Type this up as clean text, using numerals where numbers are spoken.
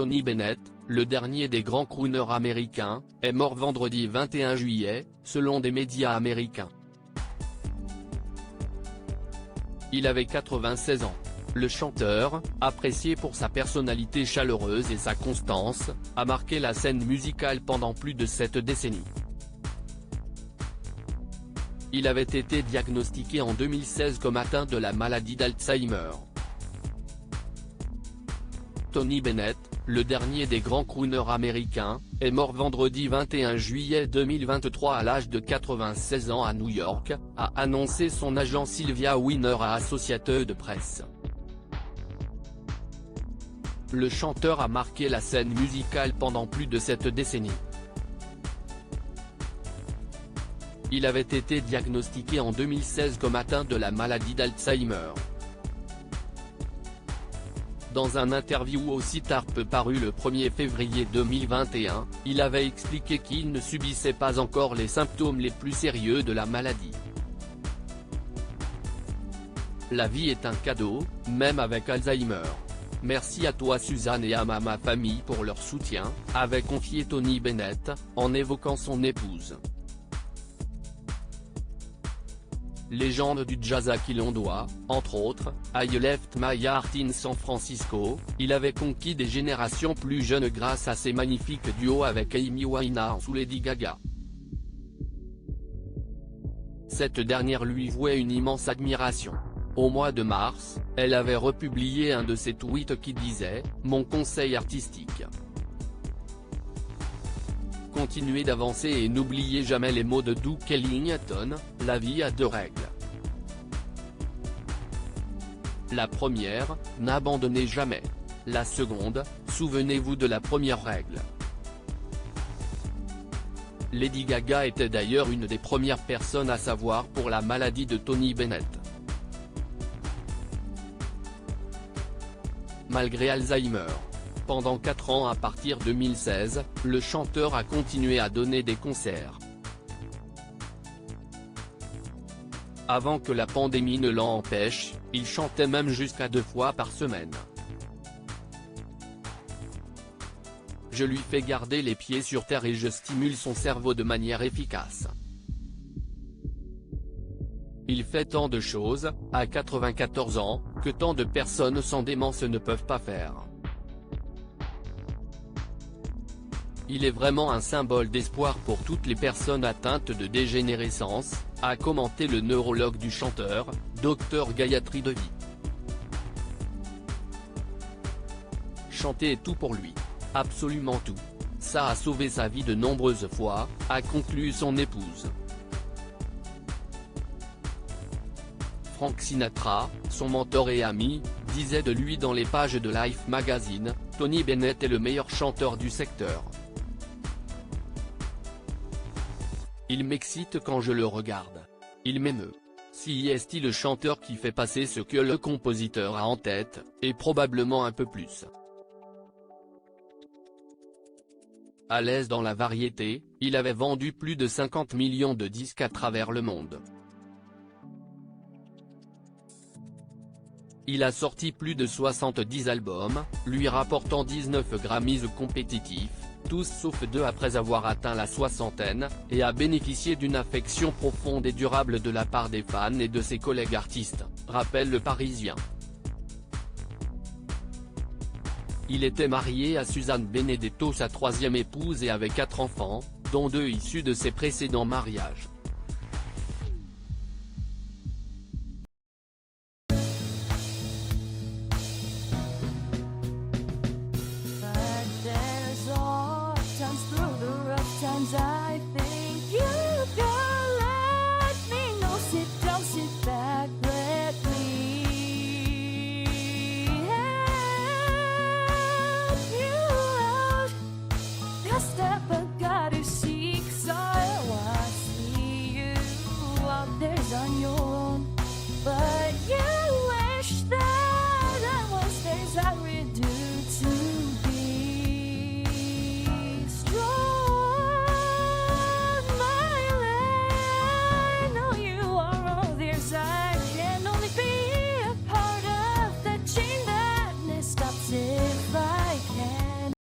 Tony Bennett, le dernier des grands crooners américains, est mort vendredi 21 juillet, selon des médias américains. Il avait 96 ans. Le chanteur, apprécié pour sa personnalité chaleureuse et sa constance, a marqué la scène musicale pendant plus de 7 décennies. Il avait été diagnostiqué en 2016 comme atteint de la maladie d'Alzheimer. Tony Bennett, le dernier des grands crooners américains, est mort vendredi 21 juillet 2023 à l'âge de 96 ans à New York, a annoncé son agent Sylvia Weiner à Associated Press. Le chanteur a marqué la scène musicale pendant plus de 7 décennies. Il avait été diagnostiqué en 2016 comme atteint de la maladie d'Alzheimer. Dans un interview au site Harp paru le 1er février 2021, il avait expliqué qu'il ne subissait pas encore les symptômes les plus sérieux de la maladie. La vie est un cadeau, même avec Alzheimer. Merci à toi Suzanne et à ma famille pour leur soutien, avait confié Tony Bennett, en évoquant son épouse. Légende du jazz à qui l'on doit, entre autres, I Left My Heart in San Francisco, il avait conquis des générations plus jeunes grâce à ses magnifiques duos avec Amy Winehouse ou Lady Gaga. Cette dernière lui vouait une immense admiration. Au mois de mars, elle avait republié un de ses tweets qui disait « Mon conseil artistique. Continuez d'avancer et n'oubliez jamais les mots de Duke Ellington, la vie a 2 règles. La première, n'abandonnez jamais. La seconde, souvenez-vous de la première règle. » Lady Gaga était d'ailleurs une des premières personnes à savoir pour la maladie de Tony Bennett. Malgré Alzheimer. Pendant 4 ans à partir de 2016, le chanteur a continué à donner des concerts. Avant que la pandémie ne l'en empêche, il chantait même jusqu'à 2 fois par semaine. Je lui fais garder les pieds sur terre et je stimule son cerveau de manière efficace. Il fait tant de choses, à 94 ans, que tant de personnes sans démence ne peuvent pas faire. Il est vraiment un symbole d'espoir pour toutes les personnes atteintes de dégénérescence, a commenté le neurologue du chanteur, Dr Gayatri Devi. Chanter est tout pour lui. Absolument tout. Ça a sauvé sa vie de nombreuses fois, a conclu son épouse. Frank Sinatra, son mentor et ami, disait de lui dans les pages de Life magazine, « Tony Bennett est le meilleur chanteur du secteur. Il m'excite quand je le regarde. Il m'émeut. Si est le chanteur qui fait passer ce que le compositeur a en tête, et probablement un peu plus. » À l'aise dans la variété, il avait vendu plus de 50 millions de disques à travers le monde. Il a sorti plus de 70 albums, lui rapportant 19 Grammys compétitifs, tous sauf 2 après avoir atteint la soixantaine, et a bénéficié d'une affection profonde et durable de la part des fans et de ses collègues artistes, rappelle Le Parisien. Il était marié à Suzanne Benedetto, sa 3e épouse, et avait 4 enfants, dont 2 issus de ses précédents mariages. I think you can let me know. Sit down, sit back, let me help you out. The step I gotta seek, so I see you out there's on your